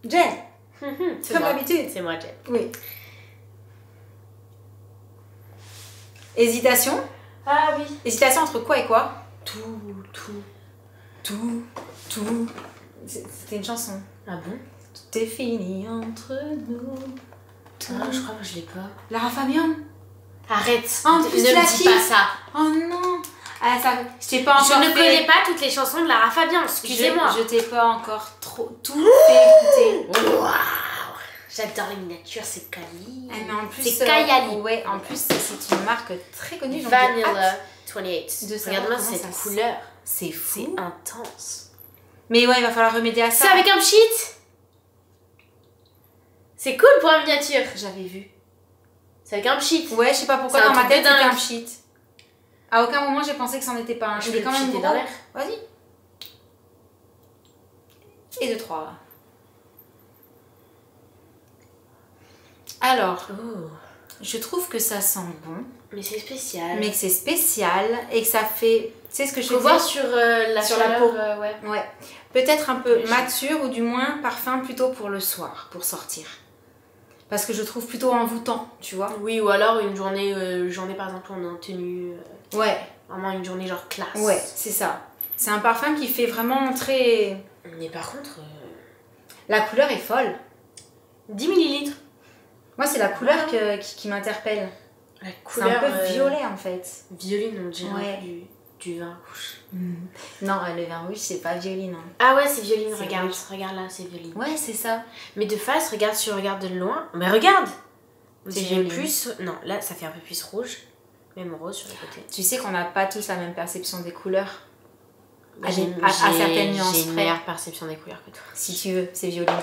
Jen. C'est Comme moi. d'habitude. C'est moi, Jen. Oui. Hésitation. Ah oui. Hésitation entre quoi et quoi? Tout. C'était une chanson. Ah bon? Tout est fini entre nous. Ah, je crois que je l'ai pas. Lara Fabian. Arrête. En plus, ne la me dis fille. pas ça. Oh non. Ah, ça, je t'ai pas encore Je ne fait... connais pas toutes les chansons de Lara Fabian, excusez-moi. Je t'ai pas encore tout fait écouter. Waouh. J'adore les miniatures, c'est Kali. Ah, mais en plus, C'est Kayali. Ouais, en plus, c'est une marque très connue. donc j'ai Vanilla hâte 28. de savoir Regarde-moi comment cette ça couleur. C'est C'est fou. intense. Mais ouais, il va falloir remédier à ça. C'est avec un cheat. C'est cool pour un miniature. J'avais vu. C'est avec un cheat. Ouais, je sais pas pourquoi C'est un dans ma truc de tête c'était dingue. un cheat. À aucun moment j'ai pensé que c'en était pas un. Je l'ai quand même cheater gros. dans l'air. Vas-y. Et 2, 3. Alors, Oh. je trouve que ça sent bon, Mais c'est spécial. mais que c'est spécial et que ça fait. Tu sais ce que je faut te voir dis? sur la Sur la chaleur, peau. ouais. Ouais. Peut-être un peu Léger. mature ou du moins parfum plutôt pour le soir, pour sortir. Parce que je trouve plutôt envoûtant, tu vois. Oui, ou alors une journée, par exemple, on est en tenue. Ouais, Vraiment une journée genre classe. ouais, c'est ça. C'est un parfum qui fait vraiment très. Mais par contre, La couleur est folle. 10 millilitres. Moi, c'est la couleur qui m'interpelle. La C'est couleur. un peu violet en fait. Violine, on dirait Ouais. du vin rouge. Non, le vin rouge, c'est pas violine. Hein. Ah ouais, c'est violine, C'est regarde. rouge. Regarde là, c'est violine. Ouais, c'est ça. Mais de face, regarde, si tu regardes de loin. Mais regarde. C'est C'est violine. plus. Non, là, ça fait un peu plus rouge. Même rose sur le côté. Tu sais qu'on n'a pas tous la même perception des couleurs. Bah, À certaines nuances J'ai une près. meilleure perception des couleurs que toi. Si tu veux, c'est violine.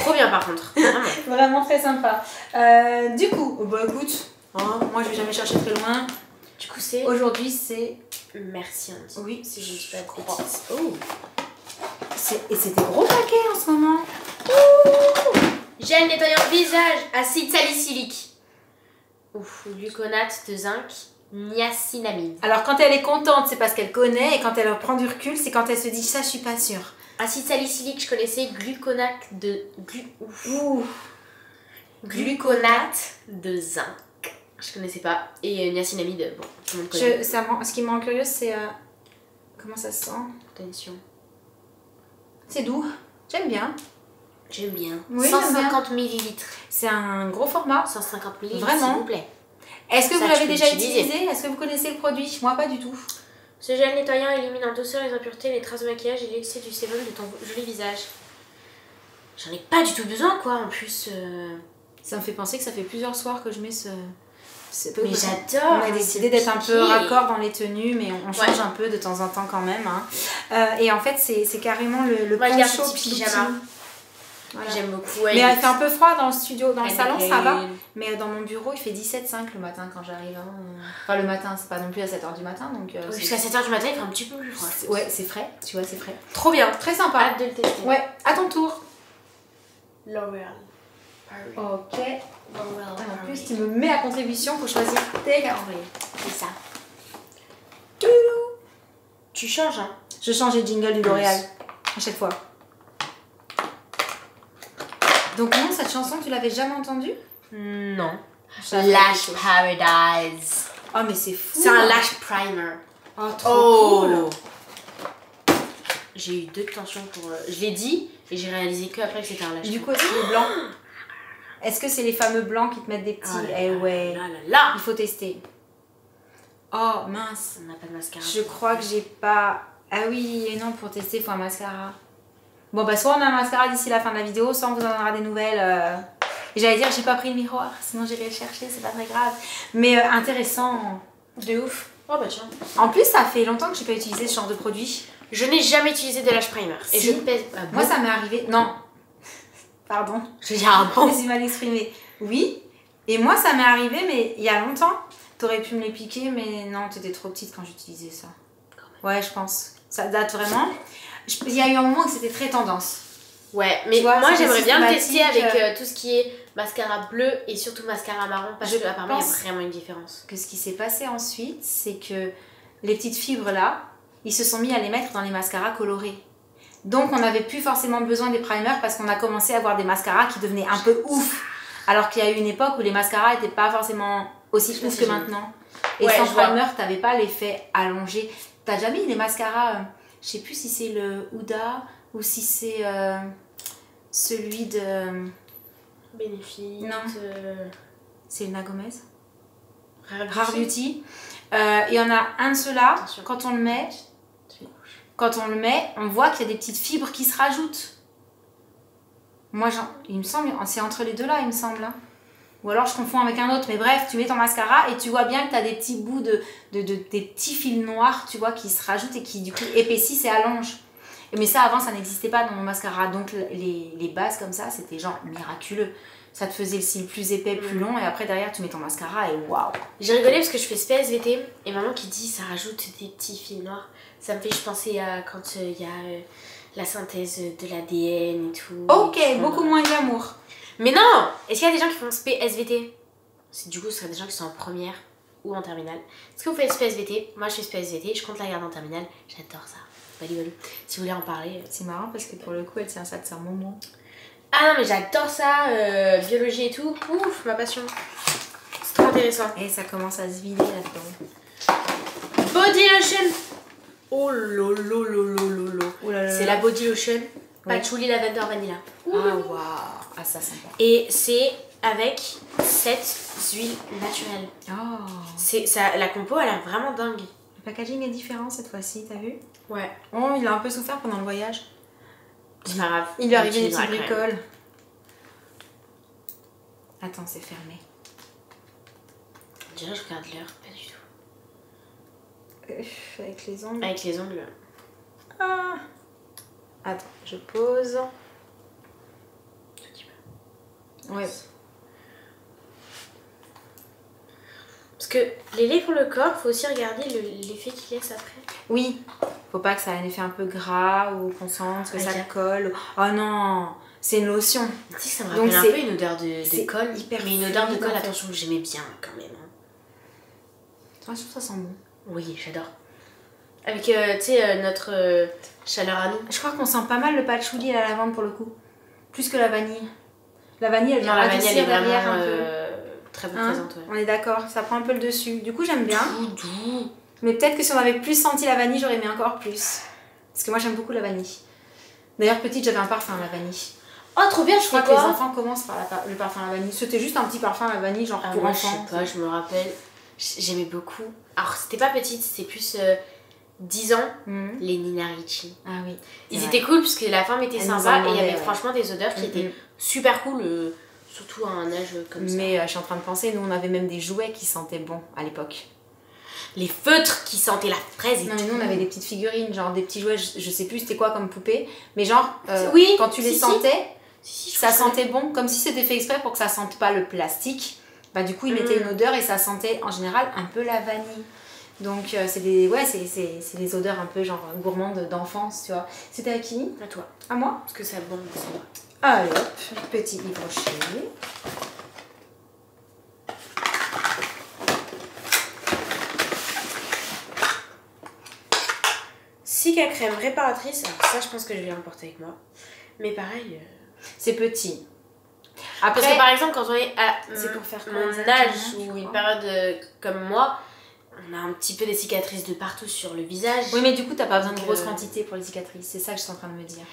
Trop bien par contre. Vraiment. Vraiment très sympa. Du coup, bah écoute, hein, moi je vais jamais chercher très loin. Du coup, c'est. Aujourd'hui, c'est. Merci, on dit. Oui, Si je ne dis pas de crois. bêtises. Oh. Et c'est des gros paquets en ce moment. Gel nettoyant visage, acide salicylique. Ouf, gluconate de zinc, niacinamide. Alors quand elle est contente, c'est parce qu'elle connaît. Et quand elle prend du recul, c'est quand elle se dit ça, je suis pas sûre. Acide salicylique, je connaissais gluconate de. Ouh. Gluconate de zinc. Je connaissais pas. Et niacinamide, bon, tout le monde connaît. Ce qui me rend curieuse, c'est. Comment ça se sent? Attention. C'est doux. J'aime bien. J'aime bien. Oui, j'aime 150 millilitres. C'est un gros format. 150 millilitres, Vraiment. s'il vous plaît. Est-ce que Ça, vous tu l'avez peux déjà l'utiliser. utilisé? Est-ce que vous connaissez le produit? Moi, pas du tout. Ce gel nettoyant élimine en douceur les impuretés, les traces de maquillage et l'excès du sébum de ton joli visage. J'en ai pas du tout besoin, quoi, en plus. Ça me fait penser que ça fait plusieurs soirs que je mets ce Mais j'adore. On a décidé d'être un peu piqué. raccord dans les tenues, mais on change un peu de temps en temps quand même. Hein. Et en fait, c'est carrément le Moi, je garde poncho ce petit Plouti. pyjama. Voilà. J'aime beaucoup. Ouais, Mais il fait un peu froid dans le studio, dans le Elle salon, est- ça va. Mais dans mon bureau, il fait 17,5 le matin quand j'arrive. Hein. Enfin, le matin, c'est pas non plus à 7h du matin. Donc, Jusqu'à 7h du matin, il fait un petit peu plus froid. Ouais, c'est frais, tu vois, c'est frais. Trop bien. Très sympa. Hâte de le tester. Ouais, à ton tour. L'Oréal. Paris. Ok. L'Oréal. En plus, tu me mets à contribution pour choisir tes calendriers. C'est ça. Toulou. Tu changes, hein. Je change les jingles du L'Oréal à chaque fois. Donc non, cette chanson, tu l'avais jamais entendue? Non. Jamais. Lash Paradise. Oh mais c'est fou. C'est un lash primer. Oh, trop cool. J'ai eu 2 tensions pour. Je l'ai dit et j'ai réalisé que après que c'était un lash. Du coup, est-ce que les blancs? Est-ce que c'est les fameux blancs qui te mettent des petits? Eh ouais. Là là là. Il faut tester. Oh mince. On n'a pas de mascara. Je crois que j'ai pas. Ah oui, et non, pour tester, il faut un mascara. Bon, bah, soit on a un mascara d'ici la fin de la vidéo, soit on vous en donnera des nouvelles. Et j'allais dire, j'ai pas pris le miroir, sinon j'irai le chercher, c'est pas très grave. Mais intéressant. De ouf. Oh bah tiens. En plus, ça fait longtemps que j'ai pas utilisé ce genre de produit. Je n'ai jamais utilisé de lash primer. Et Si. je ne pèse. Ah, Moi, bon. ça m'est arrivé. Non. Pardon. Je veux dire, ah Je bon. me suis mal exprimée. Oui. Et moi, ça m'est arrivé, mais il y a longtemps. T'aurais pu me les piquer, mais non, t'étais trop petite quand j'utilisais ça. Ouais, je pense. Ça date vraiment. Il y a eu un moment où c'était très tendance. Ouais, mais Tu vois, moi c'était j'aimerais bien le tester systématique, avec tout ce qui est mascara bleu et surtout mascara marron parce Je que apparemment il y pense- a vraiment une différence. Que ce qui s'est passé ensuite, c'est que les petites fibres là, ils se sont mis à les mettre dans les mascaras colorés. Donc on n'avait plus forcément besoin des primers parce qu'on a commencé à avoir des mascaras qui devenaient un peu ouf. Alors qu'il y a eu une époque où les mascaras n'étaient pas forcément aussi ouf que maintenant. Et Ouais, sans je vois. primer, t'avais pas l'effet allongé. T'as jamais eu des mascaras, je sais plus si c'est le Huda ou si c'est celui de... Benefit. Non. C'est Elena Gomez. Rare Rare Beauty. Il y en a un de ceux-là, Attention. quand on le met, on voit qu'il y a des petites fibres qui se rajoutent. Moi, il me semble, c'est entre les deux là, il me semble. Hein. Ou alors je confonds avec un autre, mais bref, tu mets ton mascara et tu vois bien que tu as des petits bouts des petits fils noirs, tu vois, qui se rajoutent et qui du coup épaississent et allongent. Mais ça, avant, ça n'existait pas dans mon mascara. Donc les bases comme ça, c'était genre miraculeux. Ça te faisait le cil plus épais, plus long, et après derrière tu mets ton mascara et waouh. J'ai rigolé parce que je fais SPSVT et maman qui dit ça rajoute des petits fils noirs. Ça me fait penser à quand il y a la synthèse de l'ADN et tout. Ok, et beaucoup moins glamour. Mais non! Est-ce qu'il y a des gens qui font SPSVT? Du coup, ce serait des gens qui sont en première ou en terminale. Est-ce que vous faites SPSVT? Moi je fais SPSVT, je compte la garder en terminale. J'adore ça. Bali bali. Si vous voulez en parler. C'est marrant parce que pour le coup, elle tient ça de sa maman. Ah non, mais j'adore ça, biologie et tout. Ouf, ma passion. C'est trop intéressant. Et ça commence à se vider là-dedans. Body lotion. Oh lolo lolo lolo. Oh là là. C'est la body lotion. Ouais. Patchouli lavender vanilla. Ah waouh. Ah ça sympa. Et c'est avec 7 huiles naturelles. Oh. La compo, elle est vraiment dingue. Le packaging est différent cette fois-ci, t'as vu? Ouais. Oh, il a un peu souffert pendant le voyage. C'est pas grave. Il lui est arrivé des utilisera petites quand même. bricoles. Attends, c'est fermé. Déjà, je regarde l'heure. Pas du tout. Avec les ongles. Avec les ongles. Ah. Attends, je pose. Tout petit peu. Ouais. Parce que les laits pour le corps, faut aussi regarder l'effet qu'il laisse après. Oui. Faut pas que ça ait un effet un peu gras ou qu'on sente que ça Ok. colle. Oh non, c'est une lotion. Tu sais que ça me Donc rappelle un c'est- peu une odeur c'est de colle. hyper Mais une odeur de fluide, colle, en fait. attention, que j'aimais bien quand même. Hein. Toi, je trouve ça sent bon. Oui, j'adore. Avec, tu sais, notre chaleur à nous. Je crois qu'on sent pas mal le patchouli et la lavande pour le coup. Plus que la vanille. La vanille, elle vient Non, la vanille, elle est adoucir derrière vraiment un peu. très Hein, présente. Ouais. on est d'accord, ça prend un peu le dessus. Du coup, j'aime bien. Tout doux. Mais peut-être que si on avait plus senti la vanille, j'aurais aimé encore plus. Parce que moi, j'aime beaucoup la vanille. D'ailleurs, petite, j'avais un parfum à la vanille. Oh, trop bien, je Je crois crois que les quoi enfants commencent par le parfum à la vanille. C'était juste un petit parfum à la vanille, genre pour moi, enfants. je sais pas, je me rappelle. J'aimais beaucoup. Alors, c'était pas petite, c'était plus 10 ans. Mhm. Les Nina Ricci. Ah oui. Ils c'est étaient cool parce que la forme était Elles nous en sympa et il y demandaient, avait ouais. franchement des odeurs qui Mhm. étaient super cool, surtout à un âge comme ça. Mais je suis en train de penser, nous on avait même des jouets qui sentaient bon à l'époque. Les feutres qui sentaient la fraise et Non mais tout. nous on avait des petites figurines, genre des petits jouets, je sais plus c'était quoi comme poupée, mais genre Oui, quand tu les si, sentais, Si, je ça crois que sentait bon, comme si c'était fait exprès pour que ça sente pas le plastique. Bah du coup ils mettaient une odeur et ça sentait en général un peu la vanille. Donc c'est des odeurs un peu genre gourmandes d'enfance, tu vois. C'était à qui? À toi. À moi? Parce que ça bon, c'est moi. Allez hop, petit livre chez. Cica crème réparatrice, alors ça je pense que je vais l'emporter avec moi. Mais pareil. C'est petit. Après, Parce que par exemple, quand on est à c'est pour faire quoi mon exactement, âge tu ou une crois période comme moi, on a un petit peu des cicatrices de partout sur le visage. oui, mais du coup, t'as pas besoin de Donc, grosses quantités pour les cicatrices. C'est ça que je suis en train de me dire.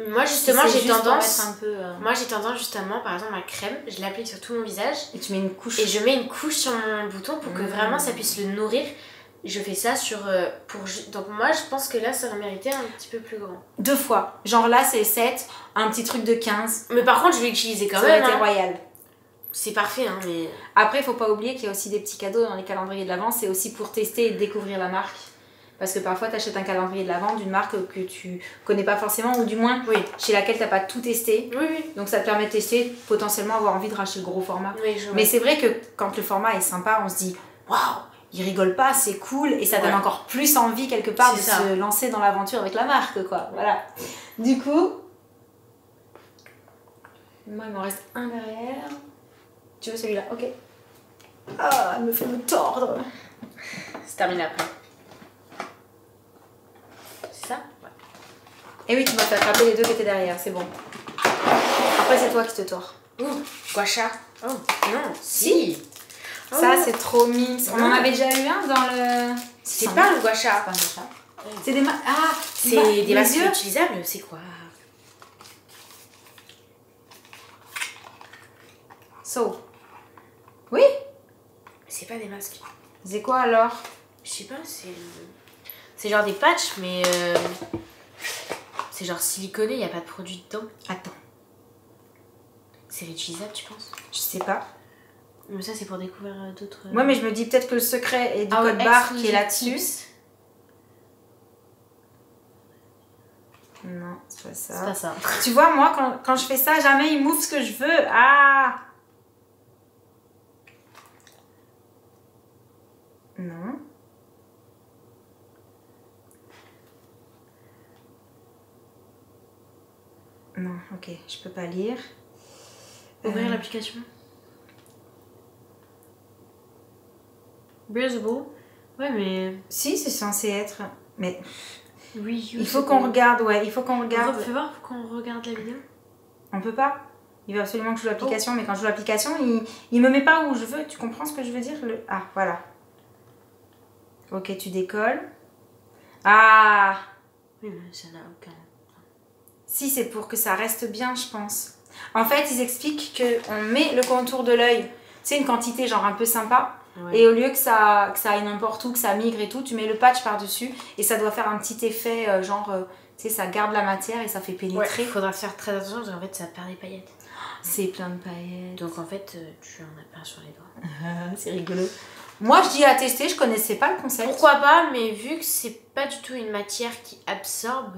Moi justement, Si c'est j'ai juste pour tendance. mettre un peu, Moi j'ai tendance justement, par exemple, ma crème, je l'applique sur tout mon visage et tu mets une couche. et je mets une couche sur mon bouton pour que vraiment ça puisse le nourrir. Je fais ça sur. Donc moi je pense que là ça aurait mérité un petit peu plus grand. 2 fois. Genre là, c'est 7, un petit truc de 15. Mais par contre, je vais l'utiliser quand Ça aurait même. été Hein. royal. C'est parfait, hein, mais. Après, il faut pas oublier qu'il y a aussi des petits cadeaux dans les calendriers de l'Avent. C'est aussi pour tester et découvrir la marque. Parce que parfois, tu achètes un calendrier de l'Avent d'une marque que tu connais pas forcément, ou du moins Oui. chez laquelle tu n'as pas tout testé. Oui, oui. Donc ça te permet de tester, potentiellement avoir envie de racheter le gros format. Oui, je Mais c'est vrai que quand le format est sympa, on se dit waouh, il rigole pas, c'est cool, et ça donne Ouais. encore plus envie quelque part de C'est ça. se lancer dans l'aventure avec la marque, quoi. Voilà. Du coup, moi il m'en reste un derrière. Tu veux celui-là? Ok. Ah, elle me fait me tordre. C'est terminé après. C'est ça? Ouais. Et oui, tu m'as fait attraper les deux qui étaient derrière, c'est bon. Après, c'est toi qui te tords. Ouh, gua sha. Oh, non, si. Ça, Oh. c'est trop mime. On en avait déjà eu un dans le... C'est pas un gua sha. C'est des masques. Ah, C'est des masques yeux. réutilisables, c'est quoi? So. Oui. C'est pas des masques. C'est quoi alors? Je sais pas, c'est genre des patchs, mais c'est genre siliconé, y a pas de produit dedans. Attends, C'est réutilisable, tu penses? je sais pas. Mais ça, c'est pour découvrir d'autres. Moi, mais je me dis peut-être que le secret est du Ah ouais, code barre qui est exclusive là-dessus. tips. Non, c'est pas C'est ça. pas ça. Tu vois, moi, quand je fais ça, jamais il m'ouvre ce que je veux. Ah! Non. Non, ok, je peux pas lire. Ouvrir l'application. Breathable. Ouais, mais. Si, c'est censé être. Mais Oui, il faut qu'on regarde, ouais, il faut qu'on regarde. Fais voir qu'on regarde la vidéo. On peut pas. Il veut absolument que je joue l'application, mais quand je joue l'application, il me met pas où je veux. Tu comprends ce que je veux dire? Ah, voilà. Ok, tu décolles. Ah! Oui, mais ça n'a aucun. Si, c'est pour que ça reste bien, je pense. En fait, ils expliquent qu'on met le contour de l'œil. C'est une quantité genre un peu sympa. Ouais. Et au lieu que ça aille n'importe où, que ça migre et tout, tu mets le patch par-dessus. Et ça doit faire un petit effet tu sais, ça garde la matière et ça fait pénétrer. Il faudra faire très attention parce qu'en fait, ça perd des paillettes. C'est plein de paillettes. Donc en fait, tu en as plein sur les doigts. C'est rigolo. Moi, je dis à tester, je connaissais pas le concept. Pourquoi pas, mais vu que c'est pas du tout une matière qui absorbe,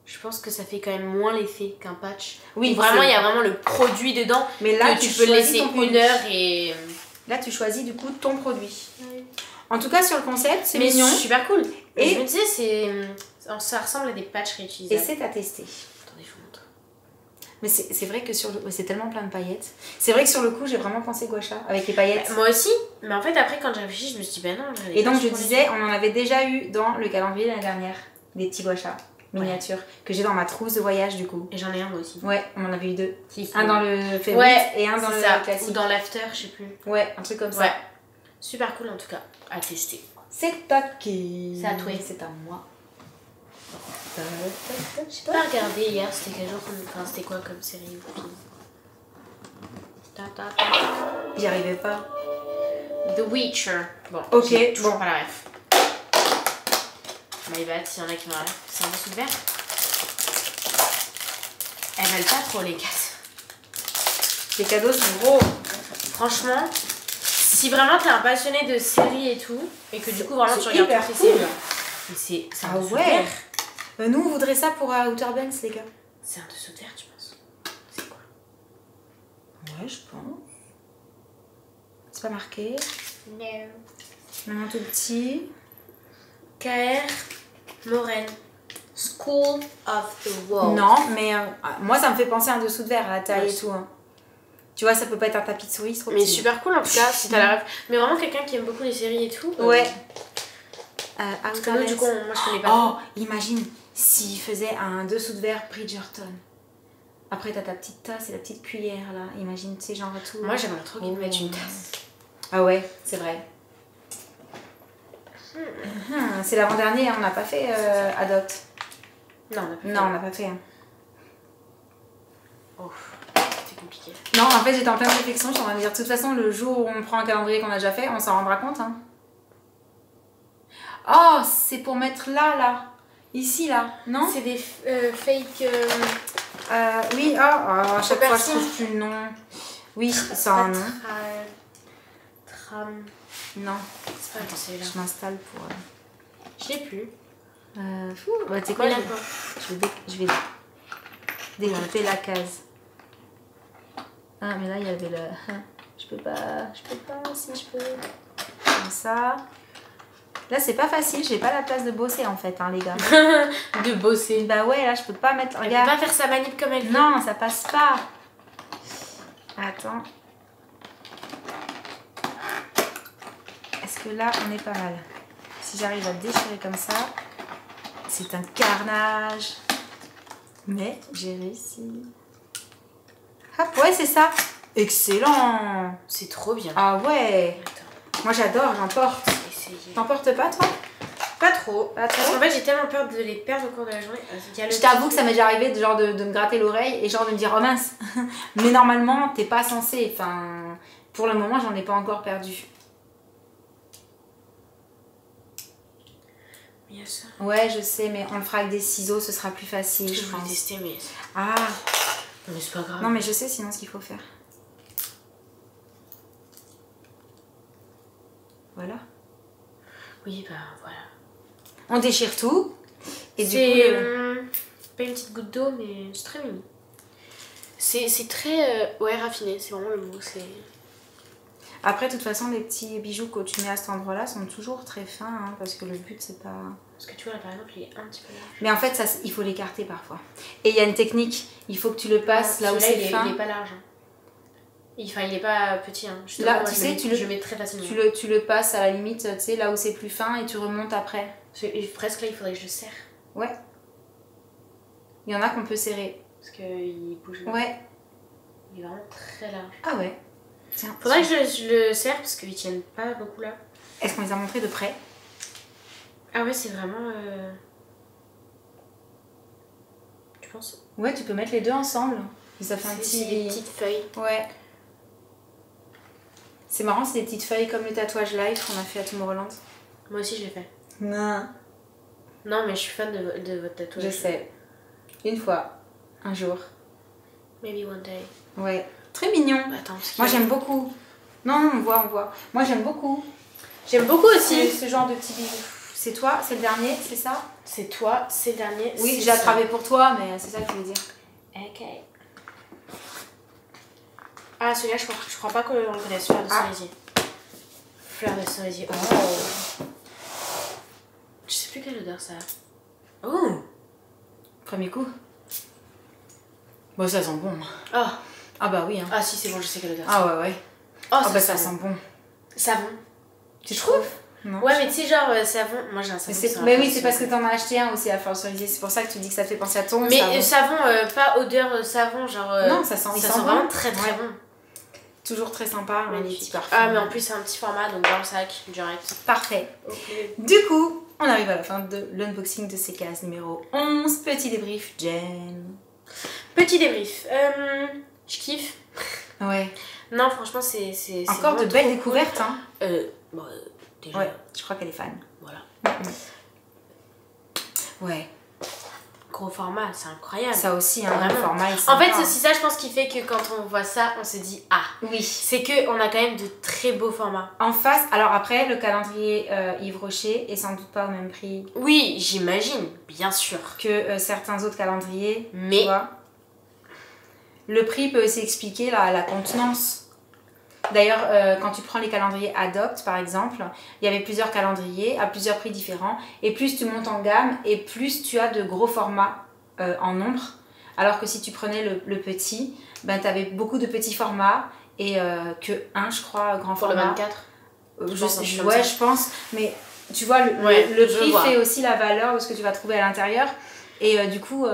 je pense que ça fait quand même moins l'effet qu'un patch. Oui, où vraiment, c'est- il y a vraiment le produit dedans. Mais là, que tu peux choisis laisser ton produit. une heure et. Là, tu choisis du coup ton produit. En tout cas, sur le concept, c'est Mais mignon. super cool. Et- Et je me disais, ça ressemble à des patchs Et réutilisables. c'est à tester. Attendez, je vous montre. Mais c'est vrai que c'est tellement plein de paillettes. C'est vrai que sur le coup, j'ai vraiment pensé gua sha avec les paillettes. Moi aussi, mais en fait, après, quand j'ai réfléchi, je me suis dit, bah non, j'en ai Et pas donc, je sur les disais, yeux. on en avait déjà eu dans le calendrier l'année dernière, des petits gua sha miniatures, que j'ai dans ma trousse de voyage du coup. Et j'en ai un moi aussi. Ouais, on en avait eu deux. Qui- Un dans le favorite Ouais, et un dans c'est le ça. classique. Ou dans l'after, je sais plus. Ouais, un truc comme ça. Ouais. Super cool en tout cas, à tester. C'est à qui? C'est à toi. C'est à moi. J'ai pas regardé hier, c'était quel jour enfin, c'était quoi comme série ou film? J'y arrivais pas. The Witcher. Bon, Ok, j'ai toujours bon. pas la ref. My bad, s'il y en a qui m'ont la ref. C'est un dessous de verre. Elles veulent pas trop les cases. Les cadeaux sont gros. Franchement, si vraiment t'es un passionné de séries et tout, et que du coup vraiment tu c'est regardes hyper toutes les cool. séries, mais c'est un Ah dessous de ouais. verre. Nous, on voudrait ça pour Outer Banks, les gars. C'est un dessous de verre, tu penses? C'est quoi? Ouais, je pense. C'est pas marqué. Non. Maintenant tout petit. KR Moren. School of the World. Non, mais moi, ça me fait penser à un dessous de verre, à la taille Ouais. et tout. Hein. Tu vois, ça peut pas être un tapis de souris, c'est trop Mais petit. super cool en tout cas, si t'as la ref. Mais vraiment quelqu'un qui aime beaucoup les séries et tout. Ouais. Parce que Outer nous, du Banks. coup, moi je connais pas. Oh, imagine s'il faisait un dessous de verre Bridgerton. Après, t'as ta petite tasse et la petite cuillère là. Imagine, tu sais, genre tout. Moi j'aimerais trop qu'ils me Oh. mettent une tasse. Ah ouais, c'est vrai. C'est l'avant-dernier, hein, on n'a pas fait Adopt. Non, on a pas. Non, on n'a pas fait. Hein. Oh, c'est compliqué. Non, en fait, j'étais en pleine réflexion. Je suis en train de dire, de toute façon, le jour où on prend un calendrier qu'on a déjà fait, on s'en rendra compte. Hein. Oh, c'est pour mettre là. Ici, là, non? C'est des fake. Oui, à chaque fois, je personne. trouve plus le nom. Oui, ça a un nom. Tram. Non, C'est pas que c'est là. je m'installe pour... Je l'ai plus. Bah, tu sais quoi, Mais je là, quoi. je vais découper la case. Ah, mais là, il y avait le... Je peux pas, si je peux... Comme ça. Là, c'est pas facile, j'ai pas la place de bosser, en fait, hein, les gars. De bosser. Bah ouais, là, je peux pas mettre... Elle peut Regarde. pas faire sa manip comme elle veut. Non, ça passe pas. Attends. Est-ce que là, on est pas mal? Si j'arrive à déchirer comme ça, c'est un carnage. Mais j'ai réussi. Hop, ouais, c'est ça. Excellent. C'est trop bien. Ah ouais. Attends, Moi j'adore, j'emporte. essayez. T'emportes pas toi? Pas trop. Pas Parce trop. qu'en fait, j'ai tellement peur de les perdre au cours de la journée. Je t'avoue que ça m'est déjà arrivé de me gratter l'oreille et genre de me dire oh mince. Mais normalement t'es pas censé. Enfin, pour le moment j'en ai pas encore perdu. Il y a ça. Ouais je sais mais on le fera avec des ciseaux, ce sera plus facile Je je voulais pense. tester, mais. Ah Non, mais c'est pas grave. non mais je sais sinon ce qu'il faut faire. Voilà. Oui, bah voilà. On déchire tout. Et du coup, C'est pas une petite goutte d'eau, mais c'est très mignon. C'est très ouais, raffiné, c'est vraiment le mot. après, de toute façon, les petits bijoux que tu mets à cet endroit-là sont toujours très fins, hein, parce que le but, c'est pas... Parce que tu vois, là, par exemple, il est un petit peu large. Mais en fait, ça, il faut l'écarter parfois. Et il y a une technique, il faut que tu le passes là où c'est fin. Il est pas large. Hein. Il est pas petit. Hein. Là, moi, tu sais, je mets très facilement. Tu le passes à la limite, tu sais, là où c'est plus fin, et tu remontes après. Presque là, il faudrait que je le serre. Ouais. Il y en a qu'on peut serrer. Parce qu'il bouge. Ouais. Il est vraiment très large. Ah ouais. Tiens. Faudrait que je le serre parce qu'ils tiennent pas beaucoup là. Est-ce qu'on les a montrés de près? Ah ouais, c'est vraiment... Tu penses? Ouais, tu peux mettre les deux ensemble. Et ça fait un petit... C'est des petites feuilles. Ouais. C'est marrant, c'est des petites feuilles comme le tatouage live qu'on a fait à Tomorrowland. Moi aussi, je l'ai fait. Non. Non, mais je suis fan de votre tatouage. Je sais. Une fois. Un jour. Maybe one day. Ouais. Très mignon. Attends, Moi, j'aime beaucoup. Non, on voit. Moi, j'aime beaucoup. J'aime beaucoup aussi. Ce genre de petits bijoux. C'est toi, c'est le dernier, c'est ça? C'est toi, c'est le dernier. Oui, j'ai attrapé pour toi, mais c'est ça que je voulais dire. Ok. Ah, celui-là, je crois pas qu'on le connaisse. Fleur de cerisier. Fleur de cerisier. Oh. Je sais plus quelle odeur ça a. Oh. Premier coup. Bon, ça sent bon. Oh. Ah bah oui. Hein. Ah si, c'est bon, je sais quelle odeur. Ah ouais. Oh, bah ça sent bon. Savon. Tu trouves? Non. Ouais, mais tu sais, genre savon. Moi, j'ai un savon. Mais oui, c'est parce que t'en as acheté un aussi à Fleur de cerisier. C'est pour ça que tu dis que ça fait penser à ton savon. Mais savon, pas odeur savon, genre. Non, ça sent vraiment très très bon. Toujours très sympa, les petits parfums. Ah, mais en plus, c'est un petit format, donc dans le sac, direct. Parfait. Okay. Du coup, on arrive à la fin de l'unboxing de ces cases numéro 11. Petit débrief, Jen. Petit débrief. Je kiffe. Ouais. Non, franchement, c'est encore de belles découvertes, hein. Bon, déjà. Ouais, je crois qu'elle est fan. Voilà. Ouais. Gros format, c'est incroyable. Ça aussi, hein, vraiment. Le format. En fait, c'est aussi ça, je pense, qui fait que quand on voit ça, on se dit ah. Oui. C'est qu'on a quand même de très beaux formats. En face, alors après, le calendrier Yves Rocher est sans doute pas au même prix. Oui, j'imagine, bien sûr. Que certains autres calendriers. Mais. Tu vois. Le prix peut aussi expliquer la contenance. D'ailleurs, quand tu prends les calendriers Adopt, par exemple, il y avait plusieurs calendriers à plusieurs prix différents. Et plus tu montes en gamme, et plus tu as de gros formats en nombre. Alors que si tu prenais le petit, ben, tu avais beaucoup de petits formats et que un, je crois, grand pour format. Pour le 24 je pense. Mais tu vois, le prix fait aussi la valeur de ce que tu vas trouver à l'intérieur. Et du coup,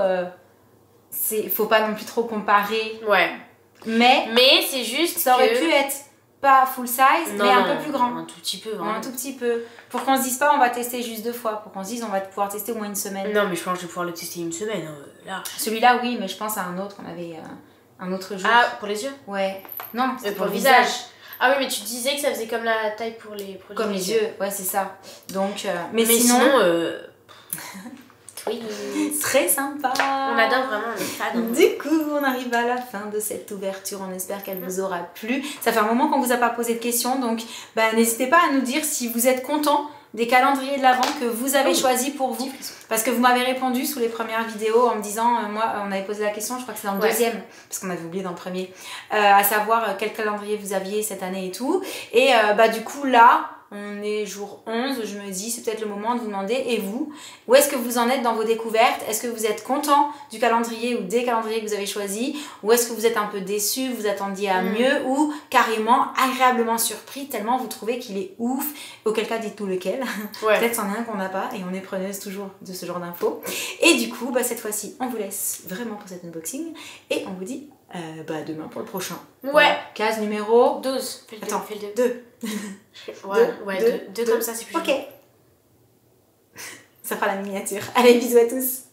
faut pas non plus trop comparer. Ouais. Mais c'est juste ça aurait pu être pas full size, mais un peu plus grand. Un tout petit peu. Un tout petit peu. Pour qu'on se dise pas on va tester juste 2 fois. Pour qu'on se dise on va pouvoir tester au moins une semaine. Non, mais je pense que je vais pouvoir le tester une semaine. Là. Celui-là, oui, mais je pense à un autre. On avait un autre jour. Ah, pour les yeux? Ouais. Non, c'est pour le visage. Ah oui, mais tu disais que ça faisait comme la taille pour les produits. Comme les yeux, ouais, c'est ça. Donc, mais sinon oui, très sympa. On adore vraiment, on est fan. Du coup, on arrive à la fin de cette ouverture. On espère qu'elle vous aura plu. Ça fait un moment qu'on vous a pas posé de questions, donc n'hésitez pas à nous dire si vous êtes content des calendriers de l'Avent que vous avez choisis pour vous. Parce que vous m'avez répondu sous les premières vidéos en me disant, moi, on avait posé la question, je crois que c'est dans le deuxième, parce qu'on avait oublié dans le premier, à savoir quel calendrier vous aviez cette année et tout. Et du coup, là, On est jour 11, je me dis c'est peut-être le moment de vous demander, et vous, où est-ce que vous en êtes dans vos découvertes? Est-ce que vous êtes content du calendrier ou des calendriers que vous avez choisis? Ou est-ce que vous êtes un peu déçu, vous attendiez à mieux, ou carrément agréablement surpris tellement vous trouvez qu'il est ouf? Auquel cas dites-nous lequel. Ouais. Peut-être c'en est un qu'on n'a pas et on est preneuse toujours de ce genre d'infos. Et du coup, cette fois-ci, on vous laisse vraiment pour cet unboxing et on vous dit demain pour le prochain. Ouais. Case numéro 12. Fais le 2. Attends, Fais le 2. 2. Ouais, 2 comme ça, c'est plus Ok. Ça fera la miniature. Allez, bisous à tous.